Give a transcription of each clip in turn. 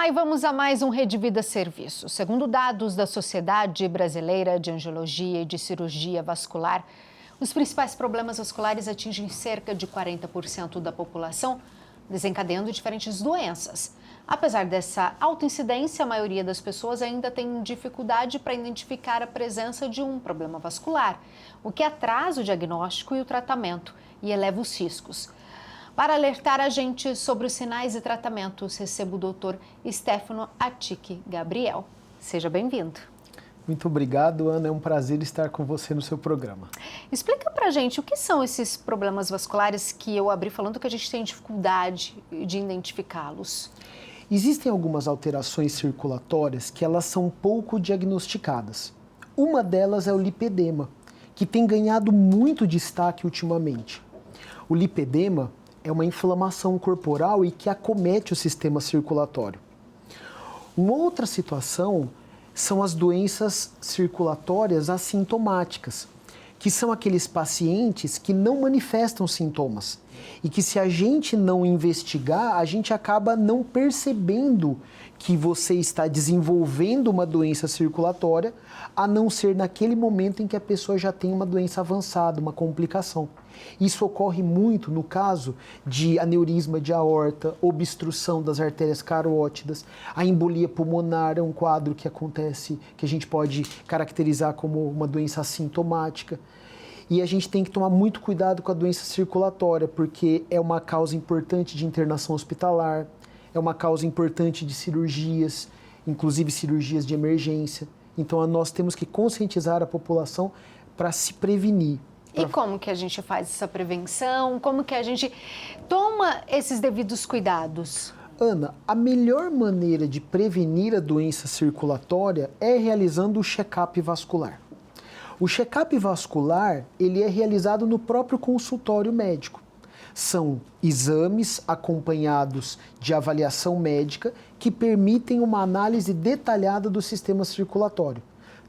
Olá e vamos a mais um Rede Vida Serviço. Segundo dados da Sociedade Brasileira de Angiologia e de Cirurgia Vascular, os principais problemas vasculares atingem cerca de 40% da população, desencadeando diferentes doenças. Apesar dessa alta incidência, a maioria das pessoas ainda tem dificuldade para identificar a presença de um problema vascular, o que atrasa o diagnóstico e o tratamento e eleva os riscos. Para alertar a gente sobre os sinais e tratamentos, recebo o Dr. Stefano Attic Gabriel. Seja bem-vindo. Muito obrigado, Ana. É um prazer estar com você no seu programa. Explica pra gente o que são esses problemas vasculares que eu abri falando que a gente tem dificuldade de identificá-los. Existem algumas alterações circulatórias que elas são pouco diagnosticadas. Uma delas é o lipedema, que tem ganhado muito destaque ultimamente. O lipedema é uma inflamação corporal e que acomete o sistema circulatório. Uma outra situação são as doenças circulatórias assintomáticas, que são aqueles pacientes que não manifestam sintomas e que, se a gente não investigar, a gente acaba não percebendo que você está desenvolvendo uma doença circulatória, a não ser naquele momento em que a pessoa já tem uma doença avançada, uma complicação. Isso ocorre muito no caso de aneurisma de aorta, obstrução das artérias carótidas, a embolia pulmonar é um quadro que acontece, que a gente pode caracterizar como uma doença assintomática. E a gente tem que tomar muito cuidado com a doença circulatória, porque é uma causa importante de internação hospitalar, é uma causa importante de cirurgias, inclusive cirurgias de emergência. Então, nós temos que conscientizar a população para se prevenir. E como que a gente faz essa prevenção? Como que a gente toma esses devidos cuidados? Ana, a melhor maneira de prevenir a doença circulatória é realizando o check-up vascular. O check-up vascular, ele é realizado no próprio consultório médico. São exames acompanhados de avaliação médica que permitem uma análise detalhada do sistema circulatório,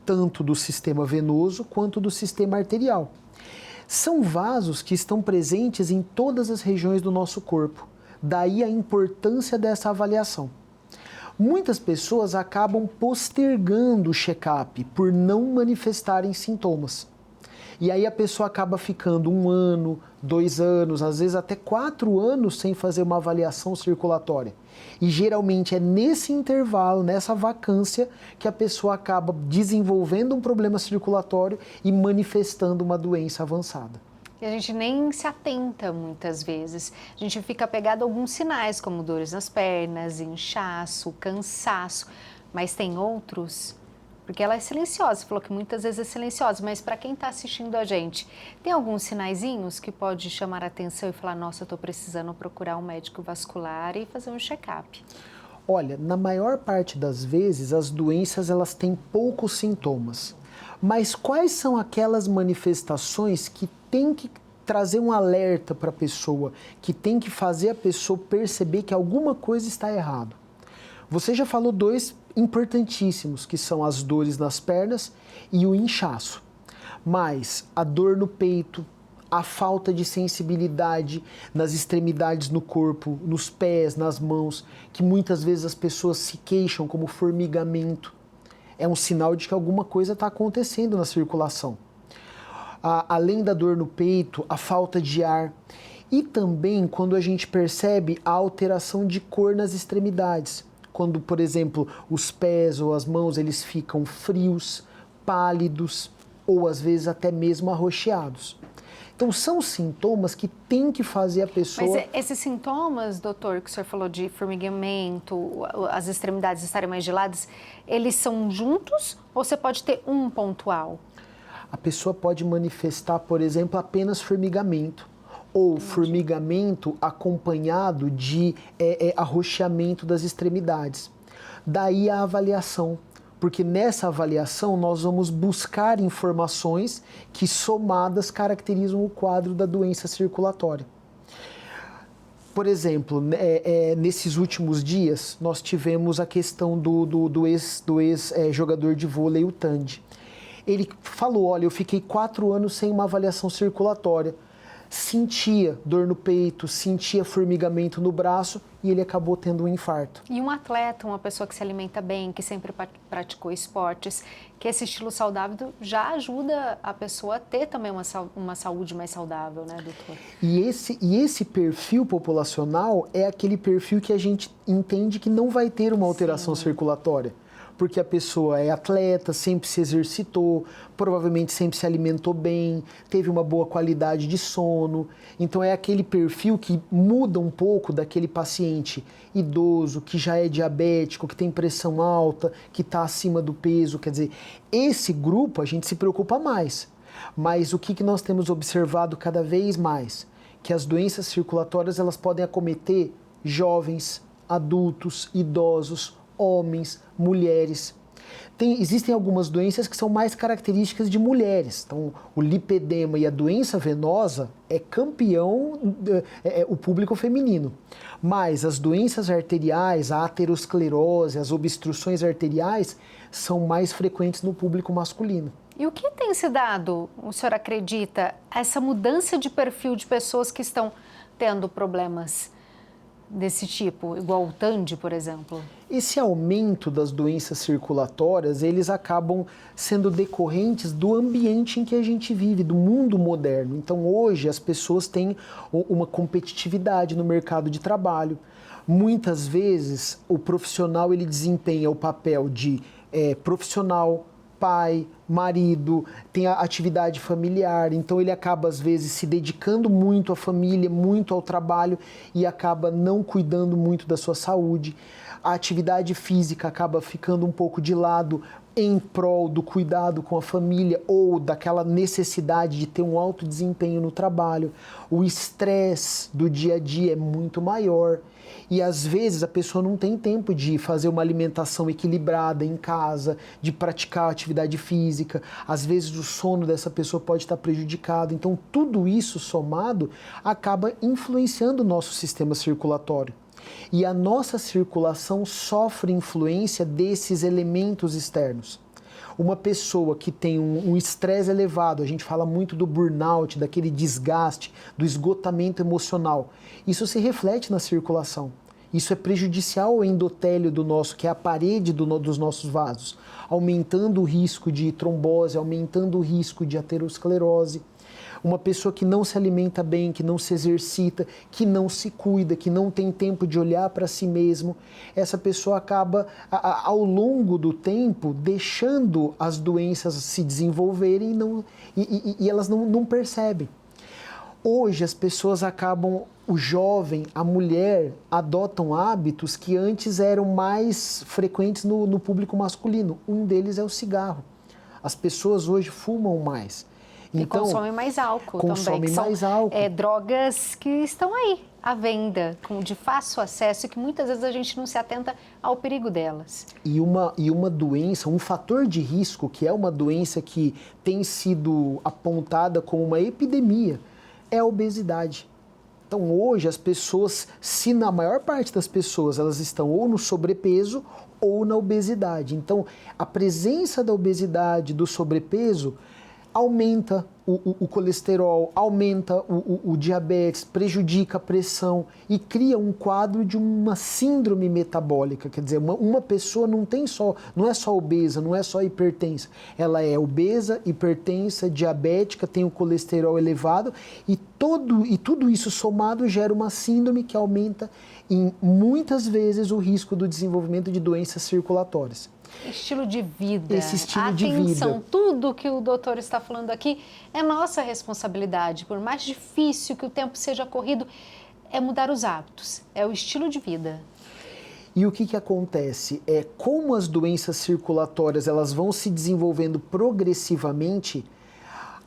tanto do sistema venoso quanto do sistema arterial. São vasos que estão presentes em todas as regiões do nosso corpo, daí a importância dessa avaliação. Muitas pessoas acabam postergando o check-up por não manifestarem sintomas. E aí a pessoa acaba ficando 1 ano, 2 anos, às vezes até 4 anos sem fazer uma avaliação circulatória. E geralmente é nesse intervalo, nessa vacância, que a pessoa acaba desenvolvendo um problema circulatório e manifestando uma doença avançada. E a gente nem se atenta muitas vezes. A gente fica apegado a alguns sinais, como dores nas pernas, inchaço, cansaço. Mas tem outros, porque ela é silenciosa, você falou que muitas vezes é silenciosa, mas para quem está assistindo a gente, tem alguns sinaizinhos que pode chamar a atenção e falar, nossa, eu estou precisando procurar um médico vascular e fazer um check-up? Olha, na maior parte das vezes, as doenças elas têm poucos sintomas. Mas quais são aquelas manifestações que tem que trazer um alerta para a pessoa, que tem que fazer a pessoa perceber que alguma coisa está errado? Você já falou 2 importantíssimos, que são as dores nas pernas e o inchaço. Mas a dor no peito, a falta de sensibilidade nas extremidades no corpo, nos pés, nas mãos, que muitas vezes as pessoas se queixam como formigamento, é um sinal de que alguma coisa está acontecendo na circulação. Além da dor no peito, a falta de ar e também quando a gente percebe a alteração de cor nas extremidades. Quando, por exemplo, os pés ou as mãos eles ficam frios, pálidos ou às vezes até mesmo arroxeados. Então são sintomas que tem que fazer a pessoa... Mas esses sintomas, doutor, que o senhor falou de formigamento, as extremidades estarem mais geladas, eles são juntos ou você pode ter um pontual? A pessoa pode manifestar, por exemplo, apenas formigamento ou formigamento acompanhado de arroxeamento das extremidades. Daí a avaliação, porque nessa avaliação nós vamos buscar informações que somadas caracterizam o quadro da doença circulatória. Por exemplo, nesses últimos dias nós tivemos a questão do ex-jogador de vôlei, o Tandy. Ele falou, olha, eu fiquei 4 anos sem uma avaliação circulatória. sentia dor no peito, sentia formigamento no braço e ele acabou tendo um infarto. E um atleta, uma pessoa que se alimenta bem, que sempre praticou esportes, que esse estilo saudável já ajuda a pessoa a ter também uma saúde mais saudável, né, doutor? E esse perfil populacional é aquele perfil que a gente entende que não vai ter uma alteração circulatória. Porque a pessoa é atleta, sempre se exercitou, provavelmente sempre se alimentou bem, teve uma boa qualidade de sono. Então é aquele perfil que muda um pouco daquele paciente idoso, que já é diabético, que tem pressão alta, que está acima do peso. Quer dizer, esse grupo a gente se preocupa mais. Mas o que nós temos observado cada vez mais? Que as doenças circulatórias elas podem acometer jovens, adultos, idosos, homens, mulheres. Existem algumas doenças que são mais características de mulheres. Então, o lipedema e a doença venosa é campeão, o público feminino. Mas as doenças arteriais, a aterosclerose, as obstruções arteriais, são mais frequentes no público masculino. E o que tem se dado, o senhor acredita, essa mudança de perfil de pessoas que estão tendo problemas desse tipo, igual o TAND, por exemplo? Esse aumento das doenças circulatórias, eles acabam sendo decorrentes do ambiente em que a gente vive, do mundo moderno. Então, hoje, as pessoas têm uma competitividade no mercado de trabalho. Muitas vezes, o profissional ele desempenha o papel de profissional, pai, marido, tem a atividade familiar, então ele acaba às vezes se dedicando muito à família, muito ao trabalho e acaba não cuidando muito da sua saúde. A atividade física acaba ficando um pouco de lado em prol do cuidado com a família ou daquela necessidade de ter um alto desempenho no trabalho. O estresse do dia a dia é muito maior. E às vezes a pessoa não tem tempo de fazer uma alimentação equilibrada em casa, de praticar atividade física. Às vezes o sono dessa pessoa pode estar prejudicado. Então tudo isso somado acaba influenciando o nosso sistema circulatório. E a nossa circulação sofre influência desses elementos externos. Uma pessoa que tem um estresse elevado, a gente fala muito do burnout, daquele desgaste, do esgotamento emocional. Isso se reflete na circulação. Isso é prejudicial ao endotélio do nosso, que é a parede dos nossos vasos, aumentando o risco de trombose, aumentando o risco de aterosclerose. Uma pessoa que não se alimenta bem, que não se exercita, que não se cuida, que não tem tempo de olhar para si mesmo, essa pessoa acaba, ao longo do tempo, deixando as doenças se desenvolverem e elas não percebem. Hoje as pessoas acabam, o jovem, a mulher, adotam hábitos que antes eram mais frequentes no público masculino. Um deles é o cigarro. As pessoas hoje fumam mais. E consomem mais álcool consomem também. Mais álcool. Drogas que estão aí, à venda, de fácil acesso e que muitas vezes a gente não se atenta ao perigo delas. E uma doença, um fator de risco, que é uma doença que tem sido apontada como uma epidemia, é a obesidade. Então hoje as pessoas, se na maior parte das pessoas elas estão ou no sobrepeso ou na obesidade. Então a presença da obesidade, do sobrepeso, aumenta o colesterol, aumenta o diabetes, prejudica a pressão e cria um quadro de uma síndrome metabólica. Quer dizer, uma pessoa não é só obesa, não é só hipertensa. Ela é obesa, hipertensa, diabética, tem o colesterol elevado e tudo isso somado gera uma síndrome que aumenta muitas vezes o risco do desenvolvimento de doenças circulatórias. Estilo de vida, esse estilo de vida. Atenção, tudo que o doutor está falando aqui é nossa responsabilidade. Por mais difícil que o tempo seja corrido, é mudar os hábitos, é o estilo de vida. E o que acontece? Como as doenças circulatórias elas vão se desenvolvendo progressivamente,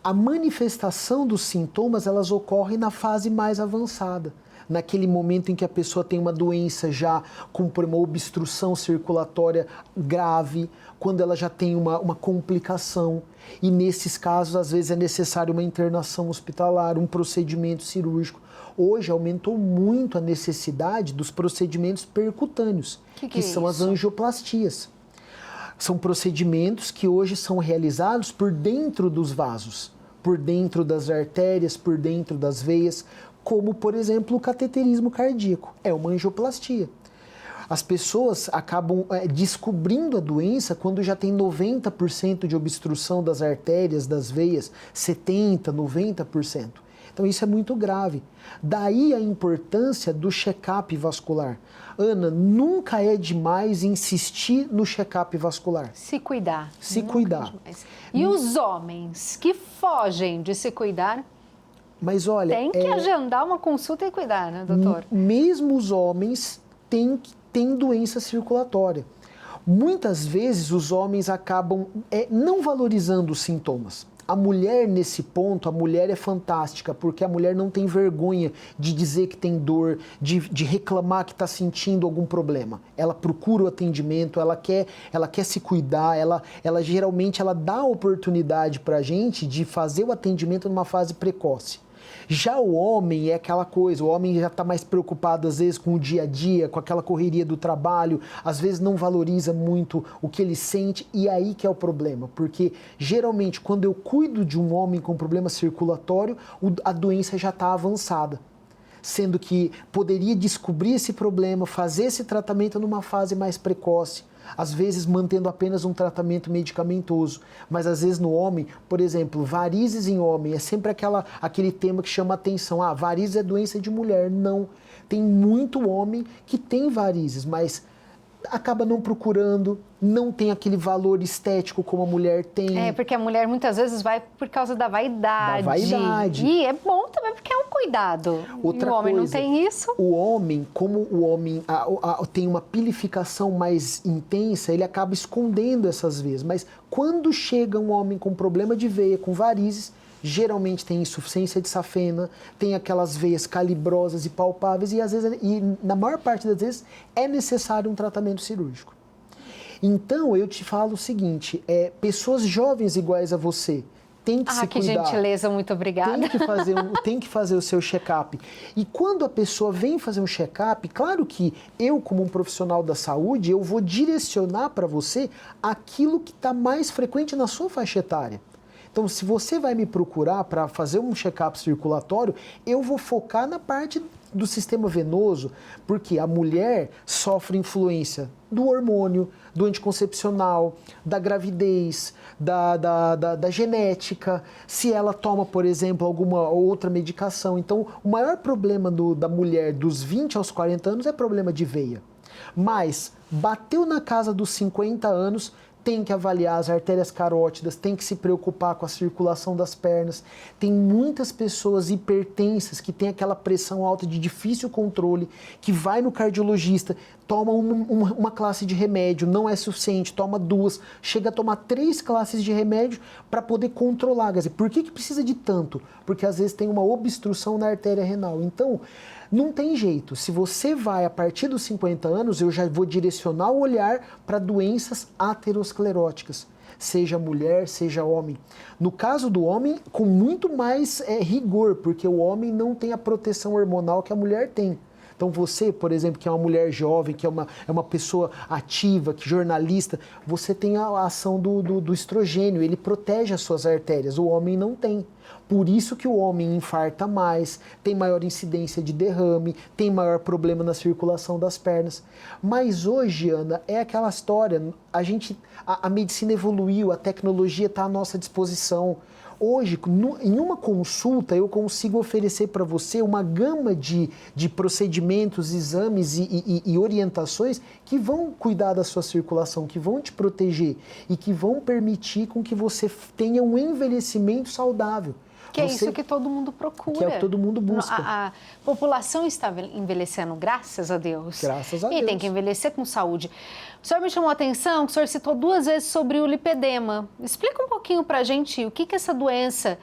a manifestação dos sintomas elas ocorrem na fase mais avançada. Naquele momento em que a pessoa tem uma doença já com uma obstrução circulatória grave, quando ela já tem uma complicação. E nesses casos, às vezes, é necessário uma internação hospitalar, um procedimento cirúrgico. Hoje aumentou muito a necessidade dos procedimentos percutâneos, que são as angioplastias. São procedimentos que hoje são realizados por dentro dos vasos. por dentro das artérias, por dentro das veias, como, por exemplo, o cateterismo cardíaco. É uma angioplastia. As pessoas acabam descobrindo a doença quando já tem 90% de obstrução das artérias, das veias, 70%, 90%. Então isso é muito grave. Daí a importância do check-up vascular. Ana, nunca é demais insistir no check-up vascular. Se cuidar. Se cuidar. E os homens que fogem de se cuidar? Mas olha, tem que agendar uma consulta e cuidar, né, doutor? Mesmo os homens têm doença circulatória. Muitas vezes os homens acabam não valorizando os sintomas. A mulher, nesse ponto, a mulher é fantástica, porque a mulher não tem vergonha de dizer que tem dor, de reclamar que está sentindo algum problema. Ela procura o atendimento, ela quer se cuidar, ela geralmente dá a oportunidade para a gente de fazer o atendimento numa fase precoce. Já o homem é aquela coisa, o homem já está mais preocupado às vezes com o dia a dia, com aquela correria do trabalho, às vezes não valoriza muito o que ele sente, e aí que é o problema, porque geralmente quando eu cuido de um homem com problema circulatório, a doença já está avançada, sendo que poderia descobrir esse problema, fazer esse tratamento numa fase mais precoce, às vezes mantendo apenas um tratamento medicamentoso, mas às vezes no homem, por exemplo, varizes em homem, é sempre aquele tema que chama atenção, varizes é doença de mulher. Não, tem muito homem que tem varizes, mas acaba não procurando, não tem aquele valor estético como a mulher tem. Porque a mulher muitas vezes vai por causa da vaidade. Da vaidade. E é bom também porque é um cuidado. Outra e o homem coisa, não tem isso. O homem, como o homem tem uma pilificação mais intensa, ele acaba escondendo essas veias. Mas quando chega um homem com problema de veia, com varizes, geralmente tem insuficiência de safena, tem aquelas veias calibrosas e palpáveis e às vezes, na maior parte das vezes, é necessário um tratamento cirúrgico. Então, eu te falo o seguinte, pessoas jovens iguais a você, tem que se que cuidar. gentileza, muito obrigada. Tem que fazer o seu check-up. E quando a pessoa vem fazer um check-up, claro que eu, como um profissional da saúde, eu vou direcionar para você aquilo que está mais frequente na sua faixa etária. Então, se você vai me procurar para fazer um check-up circulatório, eu vou focar na parte do sistema venoso, porque a mulher sofre influência do hormônio, do anticoncepcional, da gravidez, da genética, se ela toma, por exemplo, alguma outra medicação. Então, o maior problema da mulher dos 20 aos 40 anos é problema de veia. Mas, bateu na casa dos 50 anos, tem que avaliar as artérias carótidas, tem que se preocupar com a circulação das pernas. Tem muitas pessoas hipertensas que têm aquela pressão alta de difícil controle, que vai no cardiologista, toma uma classe de remédio, não é suficiente, toma 2, chega a tomar 3 classes de remédio para poder controlar. Quer dizer, por que precisa de tanto? Porque às vezes tem uma obstrução na artéria renal. Então, não tem jeito. Se você vai a partir dos 50 anos, eu já vou direcionar o olhar para doenças ateroscleróticas, seja mulher, seja homem. No caso do homem, com muito mais rigor, porque o homem não tem a proteção hormonal que a mulher tem. Então você, por exemplo, que é uma mulher jovem, que é uma pessoa ativa, que jornalista, você tem a ação do estrogênio, ele protege as suas artérias, o homem não tem. Por isso que o homem infarta mais, tem maior incidência de derrame, tem maior problema na circulação das pernas. Mas hoje, Ana, é aquela história, a medicina evoluiu, a tecnologia está à nossa disposição. Hoje, em uma consulta, eu consigo oferecer para você uma gama de procedimentos, exames e orientações que vão cuidar da sua circulação, que vão te proteger e que vão permitir com que você tenha um envelhecimento saudável. Que é isso que todo mundo procura. Que é o que todo mundo busca. A população está envelhecendo, graças a Deus. Graças a Deus. E tem que envelhecer com saúde. O senhor me chamou a atenção que o senhor citou 2 vezes sobre o lipedema. Explica um pouquinho para a gente o que é essa doença,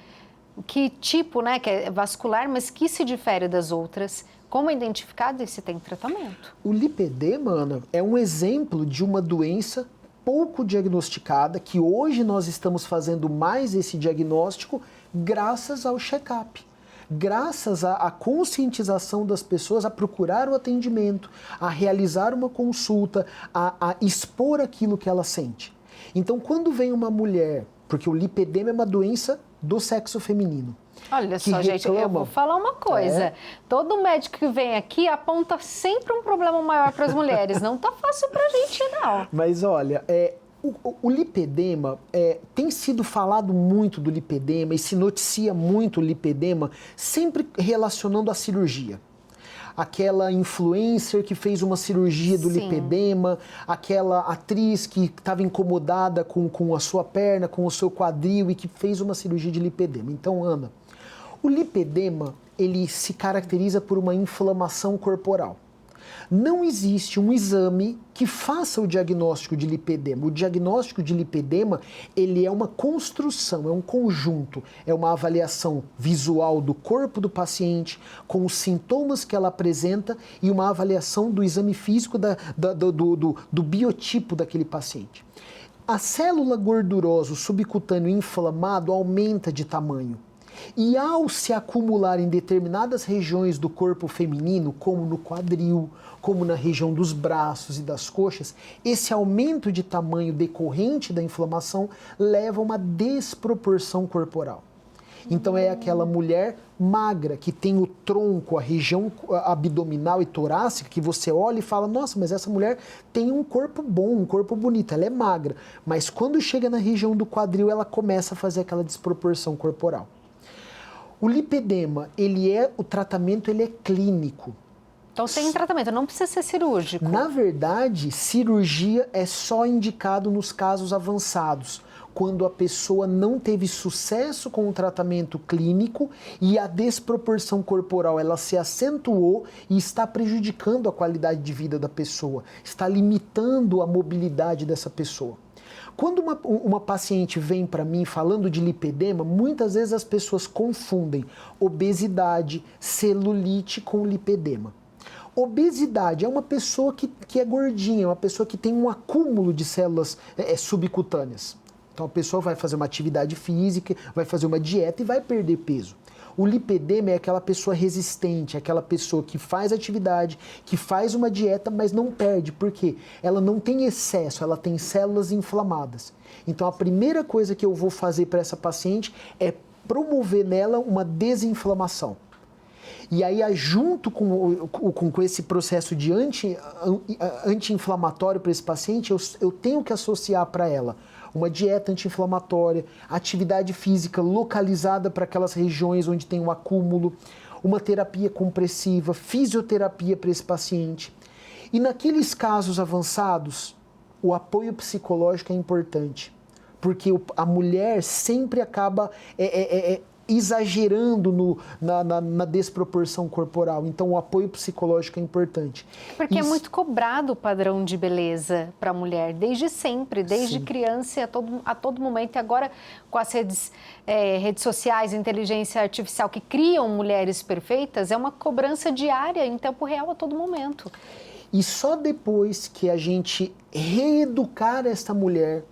que tipo, né, que é vascular, mas que se difere das outras, como é identificado e se tem tratamento. O lipedema, Ana, é um exemplo de uma doença pouco diagnosticada, que hoje nós estamos fazendo mais esse diagnóstico graças ao check-up, graças à conscientização das pessoas a procurar o atendimento, a realizar uma consulta, a expor aquilo que ela sente. Então, quando vem uma mulher, porque o lipedema é uma doença do sexo feminino. Olha só, gente, eu vou falar uma coisa. Todo médico que vem aqui aponta sempre um problema maior para as mulheres. Não tá fácil para a gente, não. Mas olha, o lipedema, tem sido falado muito do lipedema e se noticia muito o lipedema sempre relacionando a cirurgia. Aquela influencer que fez uma cirurgia do lipedema, aquela atriz que estava incomodada com a sua perna, com o seu quadril e que fez uma cirurgia de lipedema. Então, Ana, o lipedema, ele se caracteriza por uma inflamação corporal. Não existe um exame que faça o diagnóstico de lipedema. O diagnóstico de lipedema, ele é uma construção, é um conjunto, é uma avaliação visual do corpo do paciente, com os sintomas que ela apresenta e uma avaliação do exame físico do biotipo daquele paciente. A célula gordurosa, o subcutâneo inflamado, aumenta de tamanho. E ao se acumular em determinadas regiões do corpo feminino, como no quadril, como na região dos braços e das coxas, esse aumento de tamanho decorrente da inflamação leva a uma desproporção corporal. Então é aquela mulher magra que tem o tronco, a região abdominal e torácica, que você olha e fala, nossa, mas essa mulher tem um corpo bom, um corpo bonito, ela é magra. Mas quando chega na região do quadril, ela começa a fazer aquela desproporção corporal. O lipedema, o tratamento ele é clínico. Então tem tratamento, não precisa ser cirúrgico. Na verdade, cirurgia é só indicado nos casos avançados, quando a pessoa não teve sucesso com o tratamento clínico e a desproporção corporal ela se acentuou e está prejudicando a qualidade de vida da pessoa, está limitando a mobilidade dessa pessoa. Quando uma paciente vem para mim falando de lipedema, muitas vezes as pessoas confundem obesidade, celulite com lipedema. Obesidade é uma pessoa que é gordinha, é uma pessoa que tem um acúmulo de células subcutâneas. Então a pessoa vai fazer uma atividade física, vai fazer uma dieta e vai perder peso. O lipedema é aquela pessoa resistente, aquela pessoa que faz atividade, que faz uma dieta, mas não perde. Por quê? Ela não tem excesso, ela tem células inflamadas. Então a primeira coisa que eu vou fazer para essa paciente é promover nela uma desinflamação. E aí, junto com esse processo de anti-inflamatório para esse paciente, eu tenho que associar para ela uma dieta anti-inflamatória, atividade física localizada para aquelas regiões onde tem um acúmulo, uma terapia compressiva, fisioterapia para esse paciente. E naqueles casos avançados, o apoio psicológico é importante, porque a mulher sempre acaba exagerando na desproporção corporal. Então, o apoio psicológico é importante. Porque é muito cobrado o padrão de beleza para a mulher, desde sempre, desde criança a todo momento. E agora, com as redes sociais, inteligência artificial, que criam mulheres perfeitas, é uma cobrança diária, em tempo real, a todo momento. E só depois que a gente reeducar esta mulher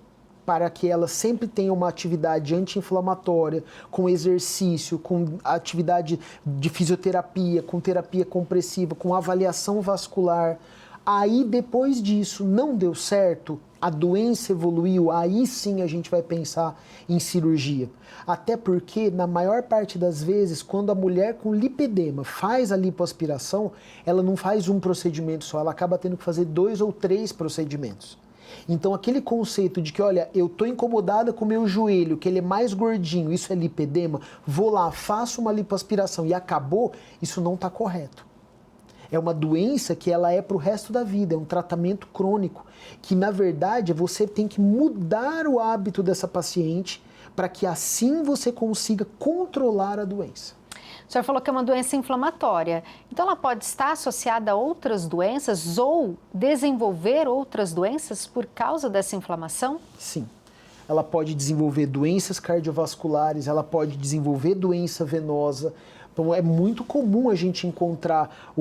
para que ela sempre tenha uma atividade anti-inflamatória, com exercício, com atividade de fisioterapia, com terapia compressiva, com avaliação vascular. Aí, depois disso, não deu certo, a doença evoluiu, aí sim a gente vai pensar em cirurgia. Até porque, na maior parte das vezes, quando a mulher com lipedema faz a lipoaspiração, ela não faz um procedimento só, ela acaba tendo que fazer 2 ou 3 procedimentos. Então, aquele conceito de que, olha, eu estou incomodada com o meu joelho, que ele é mais gordinho, isso é lipedema, vou lá, faço uma lipoaspiração e acabou, isso não está correto. É uma doença que ela é para o resto da vida, é um tratamento crônico, que na verdade você tem que mudar o hábito dessa paciente para que assim você consiga controlar a doença. O senhor falou que é uma doença inflamatória, então ela pode estar associada a outras doenças ou desenvolver outras doenças por causa dessa inflamação? Sim. Ela pode desenvolver doenças cardiovasculares, ela pode desenvolver doença venosa. Então, é muito comum a gente encontrar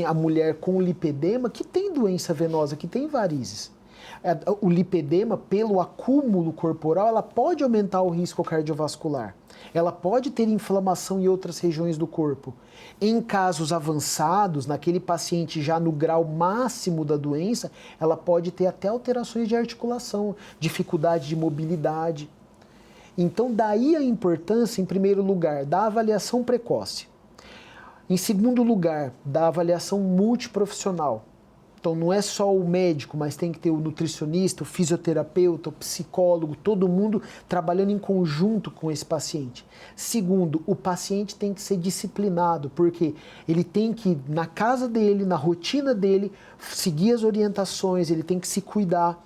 a mulher com lipedema que tem doença venosa, que tem varizes. O lipedema, pelo acúmulo corporal, ela pode aumentar o risco cardiovascular. Ela pode ter inflamação em outras regiões do corpo. Em casos avançados, naquele paciente já no grau máximo da doença, ela pode ter até alterações de articulação, dificuldade de mobilidade. Então, daí a importância, em primeiro lugar, da avaliação precoce. Em segundo lugar, da avaliação multiprofissional. Então, não é só o médico, mas tem que ter o nutricionista, o fisioterapeuta, o psicólogo, todo mundo trabalhando em conjunto com esse paciente. Segundo, o paciente tem que ser disciplinado, porque ele tem que, na casa dele, na rotina dele, seguir as orientações, ele tem que se cuidar.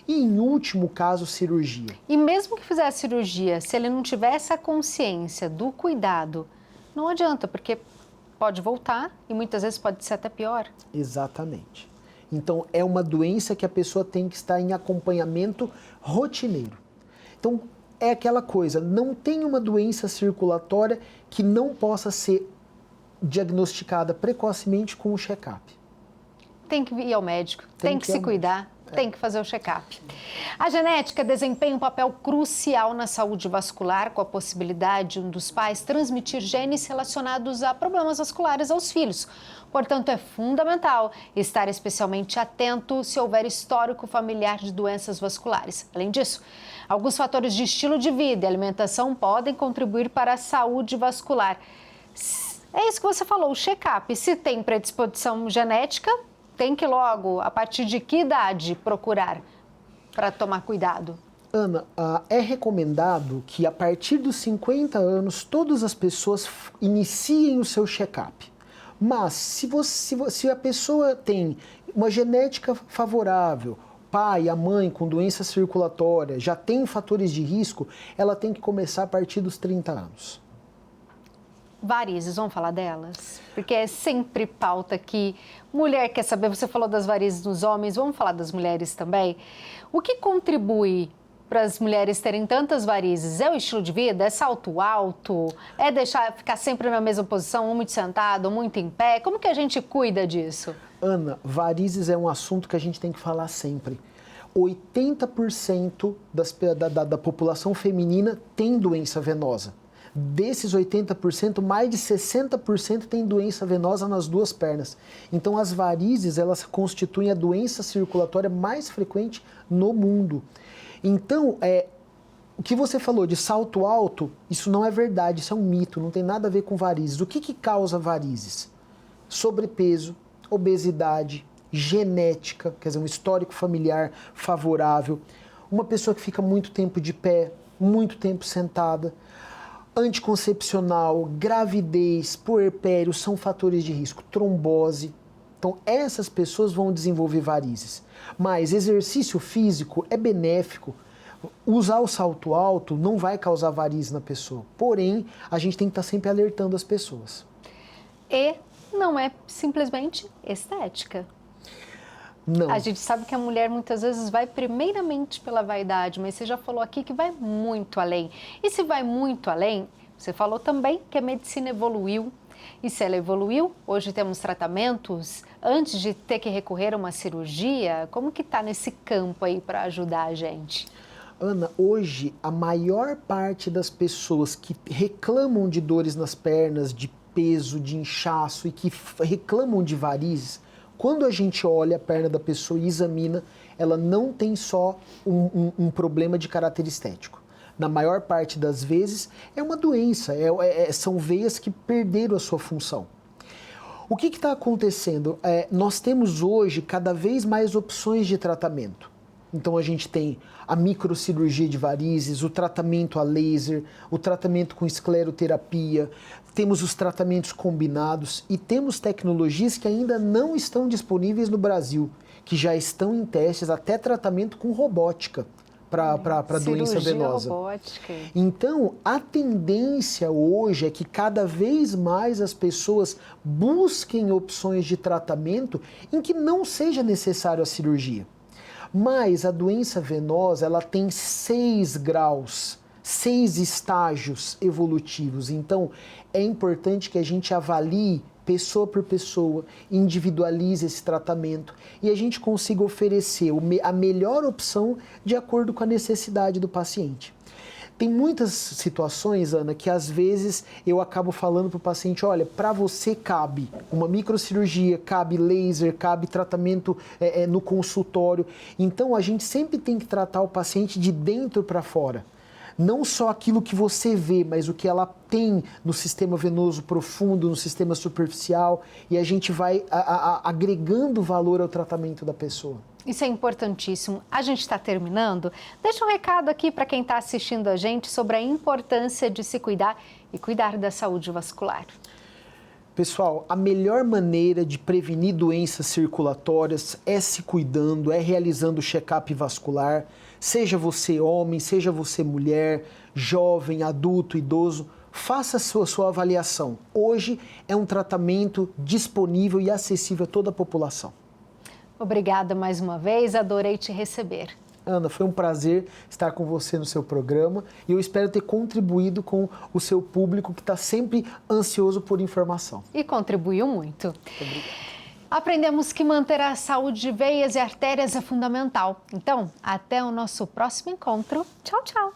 E, em último caso, cirurgia. E mesmo que fizer a cirurgia, se ele não tiver essa consciência do cuidado, não adianta, porque pode voltar e muitas vezes pode ser até pior. Exatamente. Então, é uma doença que a pessoa tem que estar em acompanhamento rotineiro. Então, é aquela coisa, não tem uma doença circulatória que não possa ser diagnosticada precocemente com o check-up. Tem que ir ao médico, tem que se cuidar. Tem que fazer o check-up. A genética desempenha um papel crucial na saúde vascular, com a possibilidade de um dos pais transmitir genes relacionados a problemas vasculares aos filhos. Portanto, é fundamental estar especialmente atento se houver histórico familiar de doenças vasculares. Além disso, alguns fatores de estilo de vida e alimentação podem contribuir para a saúde vascular. É isso que você falou, o check-up. Se tem predisposição genética, tem que logo, a partir de que idade, procurar para tomar cuidado? Ana, é recomendado que a partir dos 50 anos todas as pessoas iniciem o seu check-up. Mas se a pessoa tem uma genética favorável, pai, a mãe com doença circulatória, já tem fatores de risco, ela tem que começar a partir dos 30 anos. Varizes, vamos falar delas? Porque é sempre pauta aqui. Mulher quer saber, você falou das varizes nos homens, vamos falar das mulheres também. O que contribui para as mulheres terem tantas varizes? É o estilo de vida? É salto alto? É ficar sempre na mesma posição, ou muito sentado, ou muito em pé? Como que a gente cuida disso? Ana, varizes é um assunto que a gente tem que falar sempre. 80% da população feminina tem doença venosa. Desses 80%, mais de 60% tem doença venosa nas duas pernas. Então, as varizes, elas constituem a doença circulatória mais frequente no mundo. Então, o que você falou de salto alto, isso não é verdade, isso é um mito, não tem nada a ver com varizes. O que causa varizes? Sobrepeso, obesidade, genética, quer dizer, um histórico familiar favorável, uma pessoa que fica muito tempo de pé, muito tempo sentada, anticoncepcional, gravidez, puerpério são fatores de risco, trombose. Então, essas pessoas vão desenvolver varizes. Mas exercício físico é benéfico. Usar o salto alto não vai causar varizes na pessoa. Porém, a gente tem que estar sempre alertando as pessoas. E não é simplesmente estética. Não. A gente sabe que a mulher muitas vezes vai primeiramente pela vaidade, mas você já falou aqui que vai muito além. E se vai muito além, você falou também que a medicina evoluiu. E se ela evoluiu, hoje temos tratamentos antes de ter que recorrer a uma cirurgia. Como que está nesse campo aí para ajudar a gente? Ana, hoje a maior parte das pessoas que reclamam de dores nas pernas, de peso, de inchaço e que reclamam de varizes, quando a gente olha a perna da pessoa e examina, ela não tem só um problema de caráter estético. Na maior parte das vezes, é uma doença, são veias que perderam a sua função. O que está acontecendo? Nós temos hoje cada vez mais opções de tratamento. Então a gente tem a microcirurgia de varizes, o tratamento a laser, o tratamento com escleroterapia, temos os tratamentos combinados e temos tecnologias que ainda não estão disponíveis no Brasil, que já estão em testes, até tratamento com robótica para doença venosa. Robótica. Então, a tendência hoje é que cada vez mais as pessoas busquem opções de tratamento em que não seja necessário a cirurgia. Mas a doença venosa, ela tem 6 graus, 6 estágios evolutivos. Então, é importante que a gente avalie pessoa por pessoa, individualize esse tratamento e a gente consiga oferecer a melhor opção de acordo com a necessidade do paciente. Tem muitas situações, Ana, que às vezes eu acabo falando para o paciente, olha, para você cabe uma microcirurgia, cabe laser, cabe tratamento no consultório. Então, a gente sempre tem que tratar o paciente de dentro para fora. não só aquilo que você vê, mas o que ela tem no sistema venoso profundo, no sistema superficial, e a gente vai agregando valor ao tratamento da pessoa. Isso é importantíssimo. A gente está terminando. Deixa um recado aqui para quem está assistindo a gente sobre a importância de se cuidar e cuidar da saúde vascular. Pessoal, a melhor maneira de prevenir doenças circulatórias é se cuidando, é realizando o check-up vascular. Seja você homem, seja você mulher, jovem, adulto, idoso, faça a sua avaliação. Hoje é um tratamento disponível e acessível a toda a população. Obrigada mais uma vez, adorei te receber. Ana, foi um prazer estar com você no seu programa e eu espero ter contribuído com o seu público que está sempre ansioso por informação. E contribuiu muito. Muito obrigado. Aprendemos que manter a saúde de veias e artérias é fundamental. Então, até o nosso próximo encontro. Tchau, tchau.